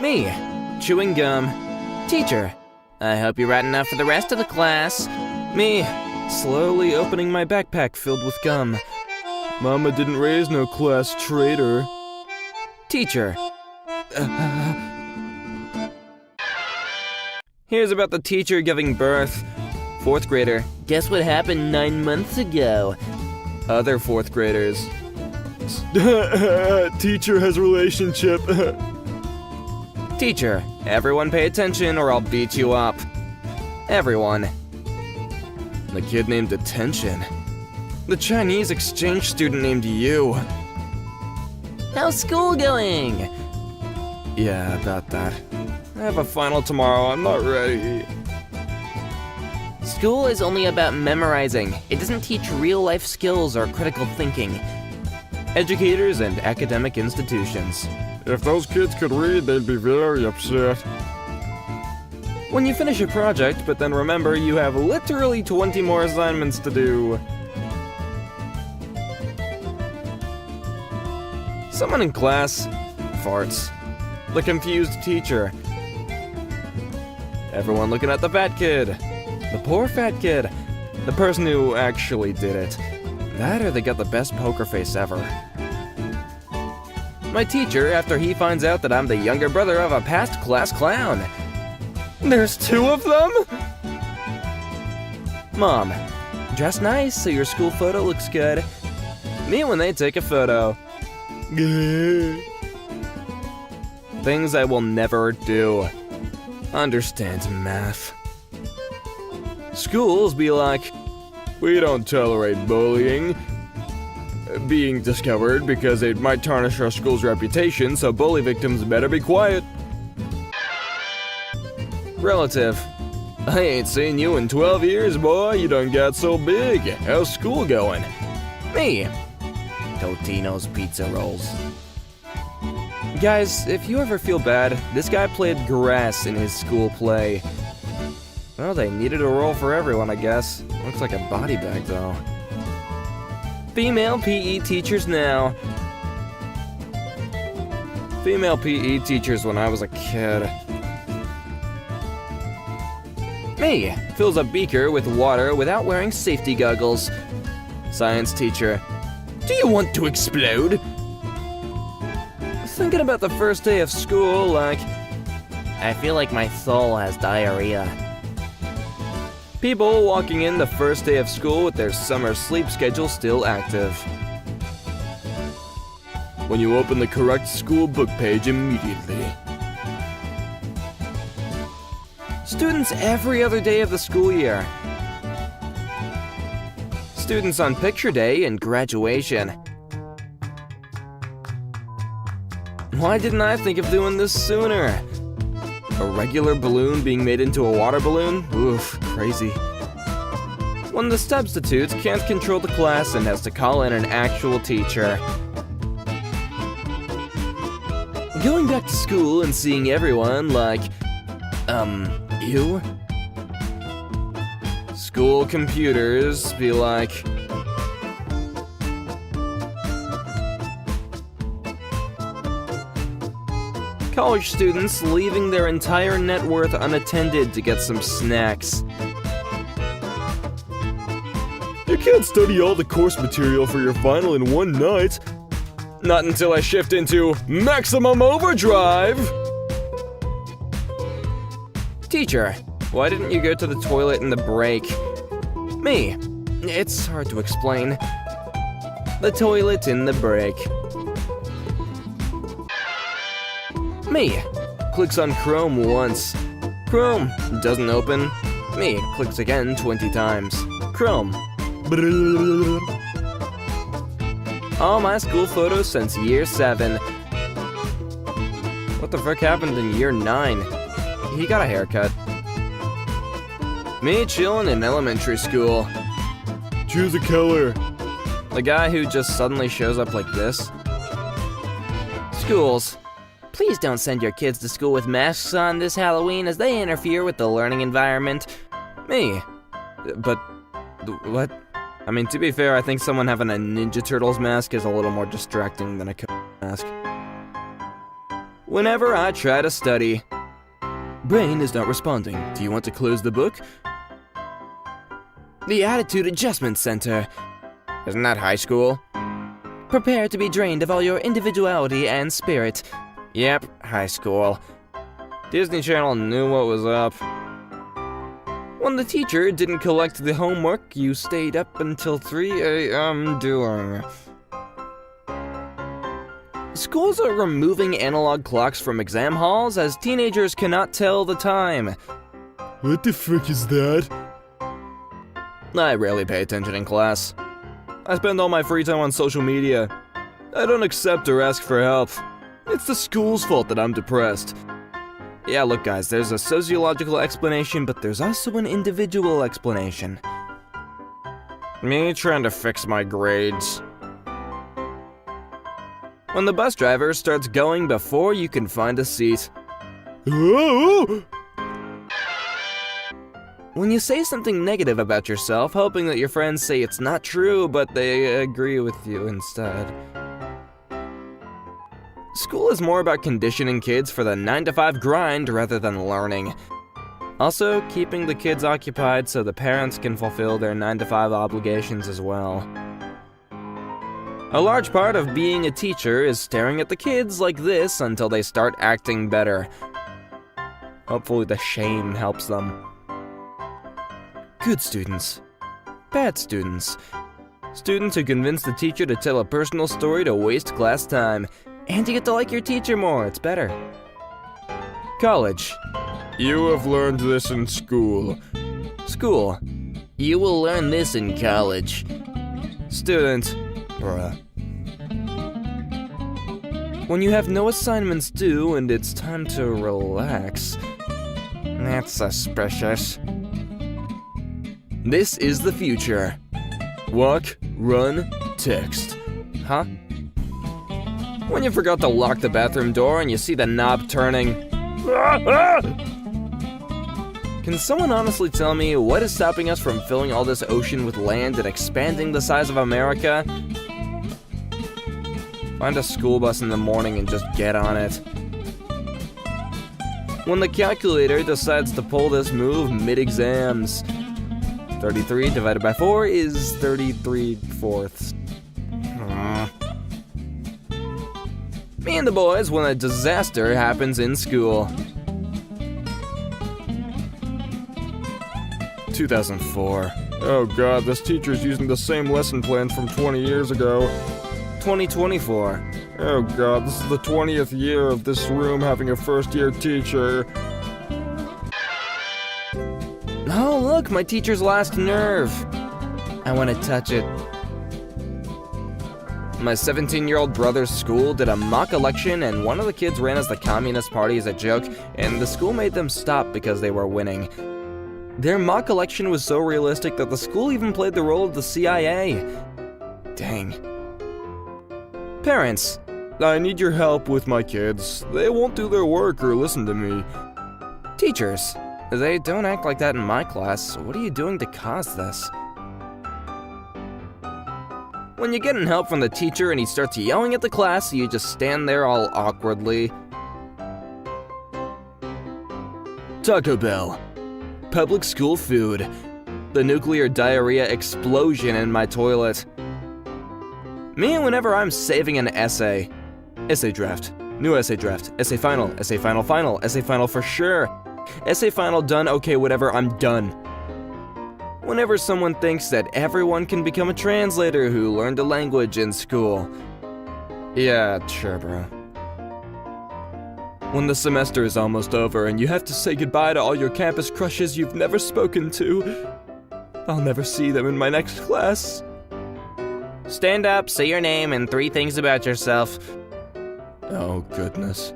Me, chewing gum. Teacher, I hope you're right enough for the rest of the class. Me, slowly opening my backpack filled with gum. Mama didn't raise no class traitor. Teacher. Here's about the teacher giving birth. Fourth grader, guess what happened 9 months ago? Other fourth graders. Teacher has relationship. Teacher, everyone pay attention or I'll beat you up. Everyone. The kid named Attention. The Chinese exchange student named you. How's school going? Yeah, about that. I have a final tomorrow, I'm not ready. School is only about memorizing. It doesn't teach real-life skills or critical thinking. Educators and academic institutions. If those kids could read, they'd be very upset. When you finish a project, but then remember you have literally 20 more assignments to do. Someone in class farts. The confused teacher. Everyone looking at the fat kid. The poor fat kid. The person who actually did it. That or they got the best poker face ever. My teacher after he finds out that I'm the younger brother of a past class clown. There's 2 of them? Mom, dress nice so your school photo looks good. Me when they take a photo. Things I will never do. Understand math. Schools be like, we don't tolerate bullying being discovered because it might tarnish our school's reputation, so bully victims better be quiet. Relative. I ain't seen you in 12 years, boy. You done got so big. How's school going? Me. Totino's Pizza Rolls. Guys, if you ever feel bad, this guy played grass in his school play. Well, they needed a role for everyone, I guess. Looks like a body bag, though. Female PE teachers now. Female PE teachers when I was a kid. Me fills a beaker with water without wearing safety goggles. Science teacher. Do you want to explode? Thinking about the first day of school, like, I feel like my soul has diarrhea. People walking in the first day of school with their summer sleep schedule still active. When you open the correct school book page immediately. Students every other day of the school year. Students on picture day and graduation. Why didn't I think of doing this sooner? A regular balloon being made into a water balloon? Oof, crazy. When the substitute can't control the class and has to call in an actual teacher. Going back to school and seeing everyone like, you? School computers be like, college students leaving their entire net worth unattended to get some snacks. You can't study all the course material for your final in one night. Not until I shift into maximum overdrive! Teacher, why didn't you go to the toilet in the break? Me. It's hard to explain. The toilet in the break. Me. Clicks on Chrome once. Chrome doesn't open. Me clicks again 20 times. Chrome. All my school photos since year 7. What the frick happened in year 9? He got a haircut. Me chillin' in elementary school. Choose a color. The guy who just suddenly shows up like this. Schools. Please don't send your kids to school with masks on this Halloween as they interfere with the learning environment. Me. But, what? I mean, to be fair, I think someone having a Ninja Turtles mask is a little more distracting than a mask. Whenever I try to study. Brain is not responding. Do you want to close the book? The Attitude Adjustment Center. Isn't that high school? Prepare to be drained of all your individuality and spirit. Yep, high school. Disney Channel knew what was up. When the teacher didn't collect the homework you stayed up until 3 a.m. doing. Schools are removing analog clocks from exam halls as teenagers cannot tell the time. What the frick is that? I rarely pay attention in class. I spend all my free time on social media. I don't accept or ask for help. It's the school's fault that I'm depressed. Yeah, look guys, there's a sociological explanation, but there's also an individual explanation. Me trying to fix my grades. When the bus driver starts going before you can find a seat. Oh! When you say something negative about yourself, hoping that your friends say it's not true, but they agree with you instead. School is more about conditioning kids for the 9-to-5 grind rather than learning. Also, keeping the kids occupied so the parents can fulfill their 9-to-5 obligations as well. A large part of being a teacher is staring at the kids like this until they start acting better. Hopefully the shame helps them. Good students. Bad students. Students who convince the teacher to tell a personal story to waste class time. And you get to like your teacher more, it's better. College. You have learned this in school. School. You will learn this in college. Student. Bruh. When you have no assignments due and it's time to relax. That's suspicious. This is the future. Walk, run, text. Huh? When you forgot to lock the bathroom door and you see the knob turning. Can someone honestly tell me what is stopping us from filling all this ocean with land and expanding the size of America? Find a school bus in the morning and just get on it. When the calculator decides to pull this move mid-exams. 33 divided by 4 is 33/4. Me and the boys when a disaster happens in school. 2004. Oh god, this teacher's using the same lesson plan from 20 years ago. 2024. Oh god, this is the 20th year of this room having a first-year teacher. Oh, look, my teacher's last nerve. I want to touch it. My 17-year-old brother's school did a mock election, and one of the kids ran as the Communist Party as a joke, and the school made them stop because they were winning. Their mock election was so realistic that the school even played the role of the CIA. Dang. Parents. I need your help with my kids. They won't do their work or listen to me. Teachers. They don't act like that in my class. What are you doing to cause this? When you're getting help from the teacher and he starts yelling at the class, you just stand there all awkwardly. Taco Bell. Public school food. The nuclear diarrhea explosion in my toilet. Me whenever I'm saving an essay. Essay draft. New essay draft. Essay final. Essay final final. Essay final for sure. Essay final done, okay, whatever, I'm done. Whenever someone thinks that everyone can become a translator who learned a language in school. Yeah, sure, bro. When the semester is almost over and you have to say goodbye to all your campus crushes you've never spoken to. I'll never see them in my next class. Stand up, say your name, and 3 things about yourself. Oh, goodness.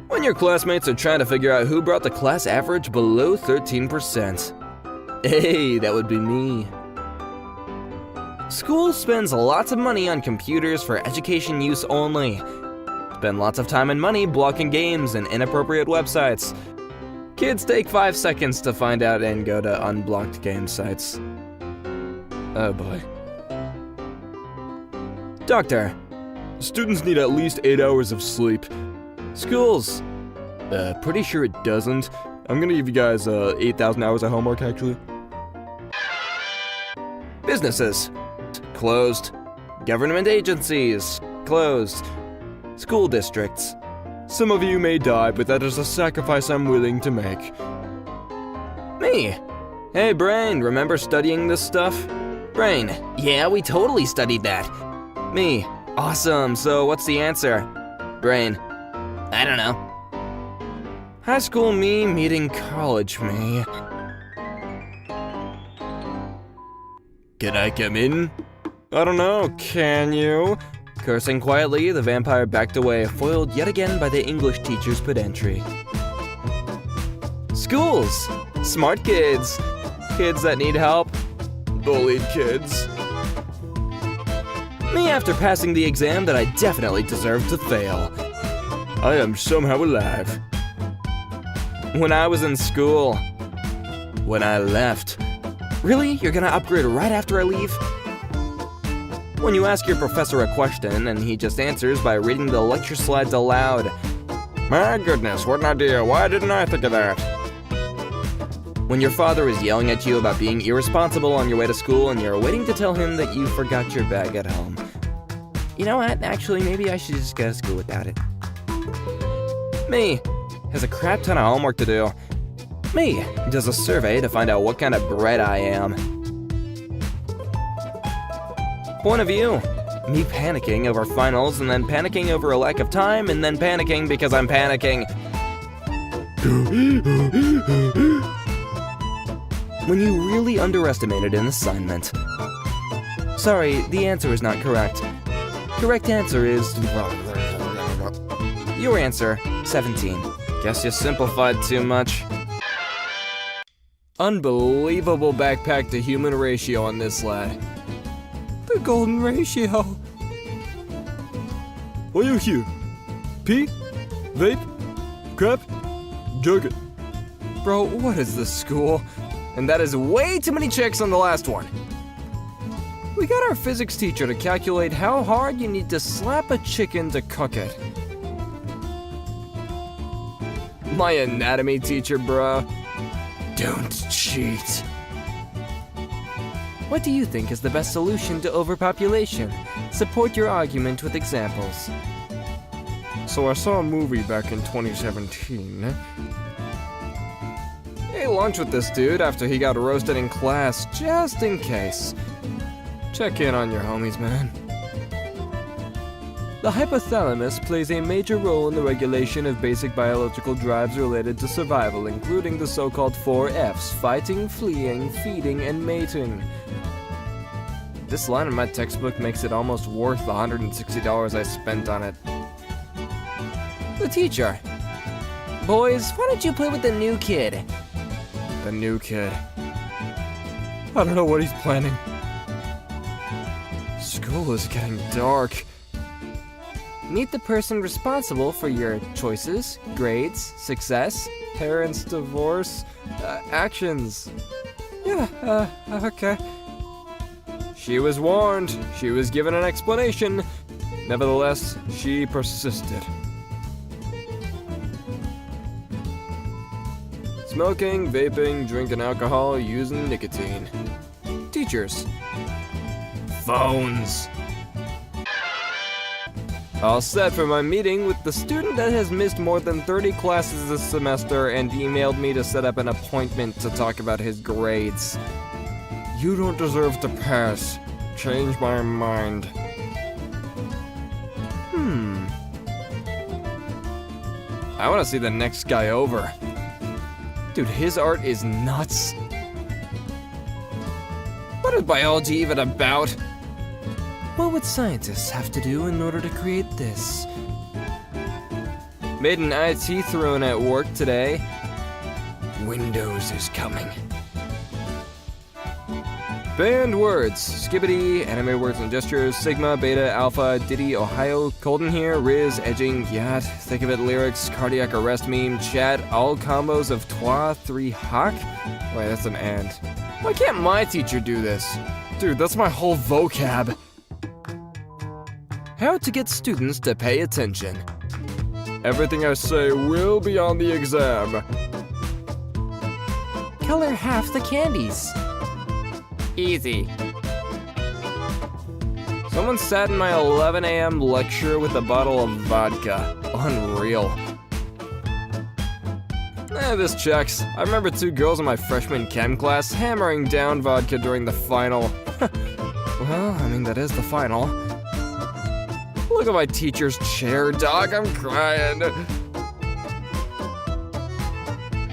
When your classmates are trying to figure out who brought the class average below 13%. Hey, that would be me. School spends lots of money on computers for education use only. Spend lots of time and money blocking games and inappropriate websites. Kids take 5 seconds to find out and go to unblocked game sites. Oh boy. Doctor. Students need at least 8 hours of sleep. Schools. Pretty sure it doesn't. I'm gonna give you guys 8,000 hours of homework, actually. Businesses. Closed. Government agencies. Closed. School districts. Some of you may die, but that is a sacrifice I'm willing to make. Me. Hey, Brain, remember studying this stuff? Brain. Yeah, we totally studied that. Me. Awesome, so what's the answer? Brain. I don't know. High school me meeting college me. Can I come in? I don't know, can you? Cursing quietly, the vampire backed away, foiled yet again by the English teacher's pedantry. Schools! Smart kids! Kids that need help. Bullied kids. Me after passing the exam that I definitely deserved to fail. I am somehow alive. When I was in school. When I left. Really? You're gonna upgrade right after I leave? When you ask your professor a question and he just answers by reading the lecture slides aloud. My goodness, what an idea. Why didn't I think of that? When your father is yelling at you about being irresponsible on your way to school and you're waiting to tell him that you forgot your bag at home. You know what? Actually, maybe I should just go to school without it. Me. Has a crap ton of homework to do. Me. Does a survey to find out what kind of bread I am. Point of view. Me panicking over finals and then panicking over a lack of time and then panicking because I'm panicking. When you really underestimated an assignment. Sorry, the answer is not correct. Correct answer is... Your answer, 17. Guess you simplified too much. Unbelievable backpack to human ratio on this lad. The golden ratio. What are you here? Pee? Vape? Crap? Jug it. Bro, what is this school? And that is way too many checks on the last one. We got our physics teacher to calculate how hard you need to slap a chicken to cook it. My anatomy teacher, bro. Don't cheat. What do you think is the best solution to overpopulation? Support your argument with examples. So I saw a movie back in 2017. Ate lunch with this dude after he got roasted in class, just in case. Check in on your homies, man. The hypothalamus plays a major role in the regulation of basic biological drives related to survival, including the so-called 4 Fs: fighting, fleeing, feeding, and mating. This line in my textbook makes it almost worth the $160 I spent on it. The teacher. Boys, why don't you play with the new kid? The new kid. I don't know what he's planning. School is getting dark. Meet the person responsible for your choices, grades, success, parents' divorce, actions. Yeah, okay. She was warned. She was given an explanation. Nevertheless, she persisted. Smoking, vaping, drinking alcohol, using nicotine. Teachers. Phones. All set for my meeting with the student that has missed more than 30 classes this semester and emailed me to set up an appointment to talk about his grades. You don't deserve to pass. Change my mind. I want to see the next guy over. Dude, his art is nuts. What is biology even about? What would scientists have to do in order to create this? Made an IT throne at work today. Windows is coming. Banned words. Skibbity, anime words and gestures, Sigma, Beta, Alpha, Diddy, Ohio, Colden here, Riz, edging, yacht, think of it lyrics, cardiac arrest meme, chat, all combos of twa, 3 hawk? Wait, that's an and. Why can't my teacher do this? Dude, that's my whole vocab. How to get students to pay attention. Everything I say will be on the exam. Color half the candies. Easy. Someone sat in my 11 a.m. lecture with a bottle of vodka. Unreal. This checks. I remember 2 girls in my freshman chem class hammering down vodka during the final. Well, I mean, that is the final. Look at my teacher's chair, dog. I'm crying.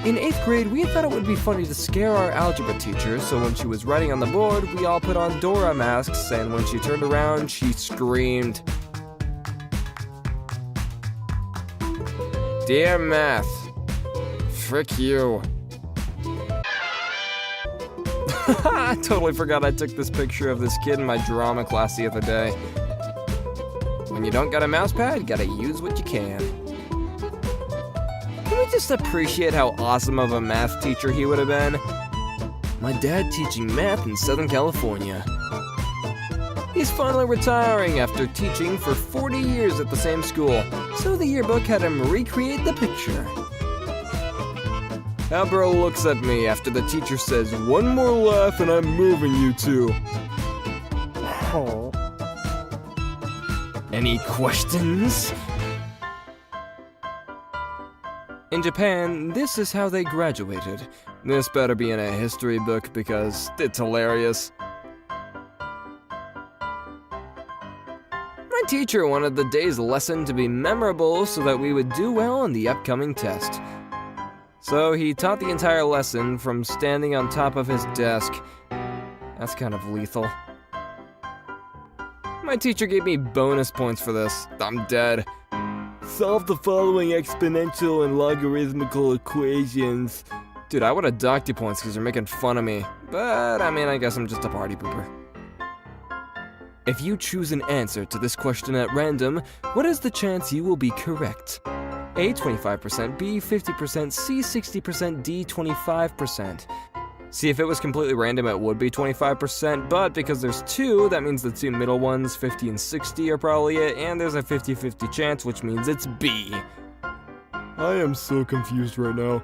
In 8th grade, we thought it would be funny to scare our algebra teacher, so when she was writing on the board, we all put on Dora masks, and when she turned around, she screamed. Dear math. Frick you. I totally forgot I took this picture of this kid in my drama class the other day. When you don't got a mouse pad, you gotta use what you can. Can we just appreciate how awesome of a math teacher he would have been? My dad teaching math in Southern California. He's finally retiring after teaching for 40 years at the same school, so the yearbook had him recreate the picture. Albro looks at me after the teacher says, "One more laugh and I'm moving you two." Any questions? In Japan, this is how they graduated. This better be in a history book because it's hilarious. My teacher wanted the day's lesson to be memorable so that we would do well on the upcoming test. So he taught the entire lesson from standing on top of his desk. That's kind of lethal. My teacher gave me bonus points for this. I'm dead. Solve the following exponential and logarithmical equations. Dude, I would have docked you points because you're making fun of me. But, I mean, I guess I'm just a party pooper. If you choose an answer to this question at random, what is the chance you will be correct? A, 25%, B, 50%, C, 60%, D, 25%. See, if it was completely random, it would be 25%, but because there's 2, that means the 2 middle ones, 50 and 60, are probably it, and there's a 50-50 chance, which means it's B. I am so confused right now.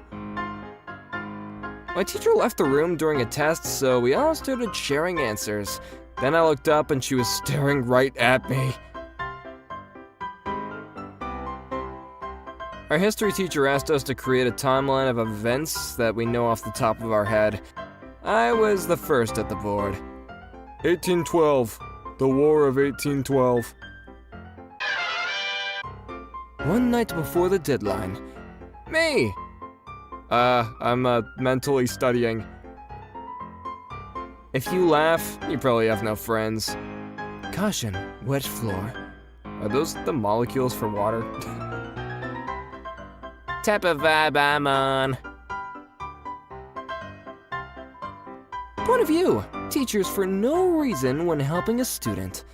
My teacher left the room during a test, so we all started sharing answers. Then I looked up and she was staring right at me. Our history teacher asked us to create a timeline of events that we know off the top of our head. I was the first at the board. 1812. The War of 1812. One night before the deadline. Me! I'm mentally studying. If you laugh, you probably have no friends. Caution, wet floor. Are those the molecules for water? Type of vibe I'm on. Point of view. Teachers for no reason when helping a student.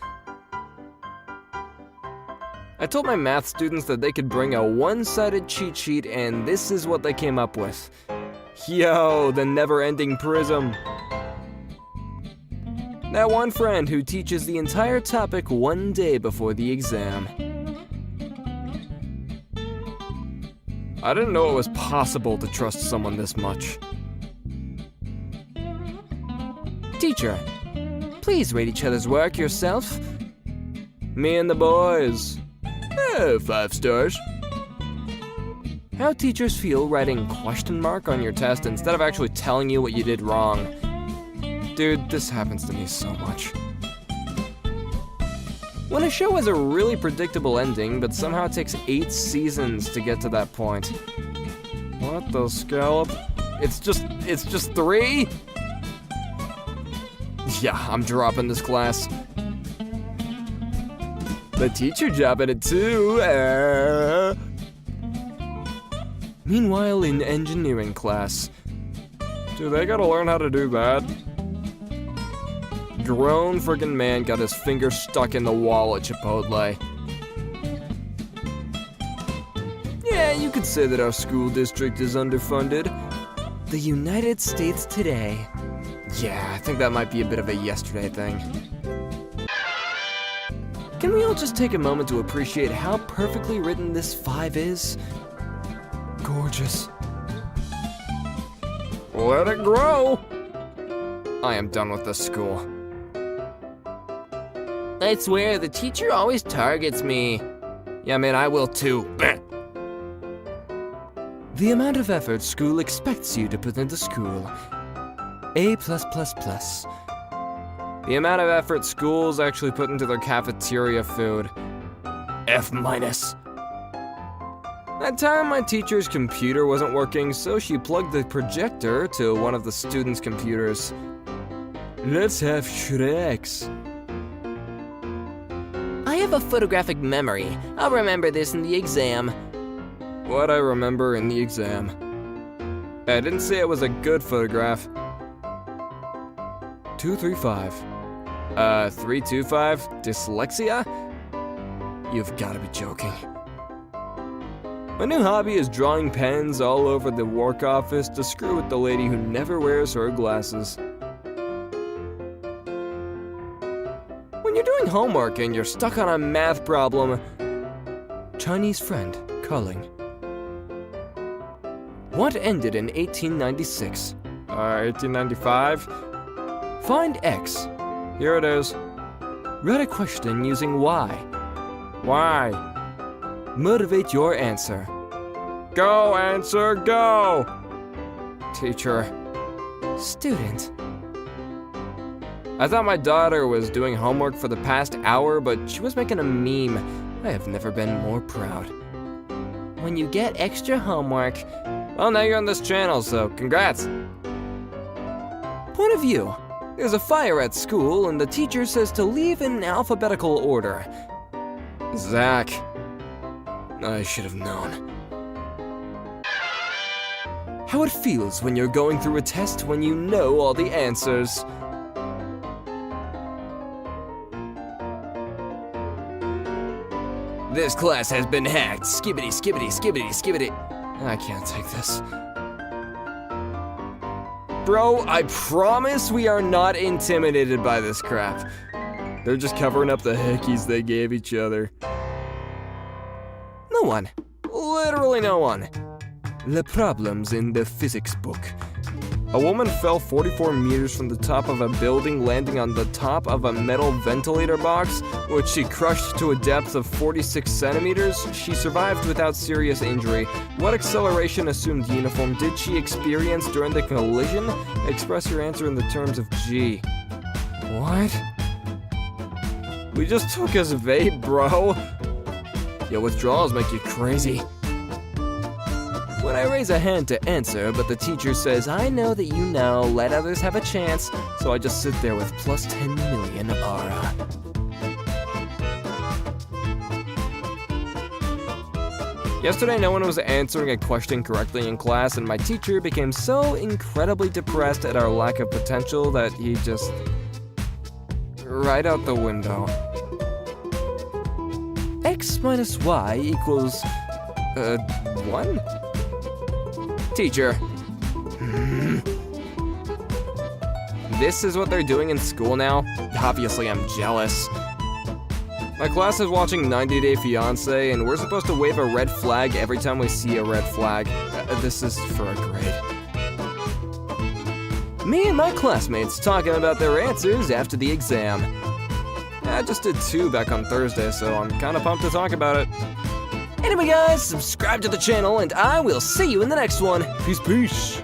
I told my math students that they could bring a one-sided cheat sheet and this is what they came up with. Yo, the never-ending prism. That one friend who teaches the entire topic one day before the exam. I didn't know it was possible to trust someone this much. Teacher, please rate each other's work yourself. Me and the boys. 5 stars. How teachers feel writing question mark on your test instead of actually telling you what you did wrong. Dude, this happens to me so much. When a show has a really predictable ending, but somehow it takes 8 seasons to get to that point. What the scallop? It's just 3? Yeah, I'm dropping this class. The teacher dropping it too. Meanwhile, in engineering class. Do they gotta learn how to do that? Grown friggin' man got his finger stuck in the wall at Chipotle. Yeah, you could say that our school district is underfunded. The United States today. Yeah, I think that might be a bit of a yesterday thing. Can we all just take a moment to appreciate how perfectly written this 5 is? Gorgeous. Let it grow. I am done with this school. I swear, the teacher always targets me. Yeah, man, I will too. The amount of effort school expects you to put into school. A+++. The amount of effort schools actually put into their cafeteria food. F-. That time my teacher's computer wasn't working, so she plugged the projector to one of the students' computers. Let's have Shreks. I have a photographic memory. I'll remember this in the exam. What I remember in the exam. I didn't say it was a good photograph. 235. 325? Dyslexia? You've gotta be joking. My new hobby is drawing pens all over the work office to screw with the lady who never wears her glasses. When you're doing homework and you're stuck on a math problem, Chinese friend calling. What ended in 1896? 1895. Find X. Here it is. Write a question using Y. Why? Motivate your answer. Go, answer, go! Teacher. Student. I thought my daughter was doing homework for the past hour, but she was making a meme. I have never been more proud. When you get extra homework. Well, now you're on this channel, so congrats. Point of view. There's a fire at school, and the teacher says to leave in alphabetical order. Zach. I should have known. How it feels when you're going through a test when you know all the answers. This class has been hacked. Skibbity, skibbity, skibbity, skibbity. I can't take this. Bro, I promise we are not intimidated by this crap. They're just covering up the hickeys they gave each other. No one. Literally no one. The problems in the physics book. A woman fell 44 meters from the top of a building, landing on the top of a metal ventilator box, which she crushed to a depth of 46 centimeters. She survived without serious injury. What acceleration assumed uniform did she experience during the collision? Express your answer in the terms of G. What? We just took his vape, bro. Your withdrawals make you crazy. When I raise a hand to answer, but the teacher says, I know that you know, let others have a chance, so I just sit there with plus 10 million aura. Yesterday, no one was answering a question correctly in class, and my teacher became so incredibly depressed at our lack of potential that he just... right out the window. X minus Y equals... 1? Teacher. This is what they're doing in school now? Obviously, I'm jealous. My class is watching 90 Day Fiancé, and we're supposed to wave a red flag every time we see a red flag. This is for a grade. Me and my classmates talking about their answers after the exam. I just did 2 back on Thursday, so I'm kind of pumped to talk about it. Anyway guys, subscribe to the channel and I will see you in the next one. Peace, peace.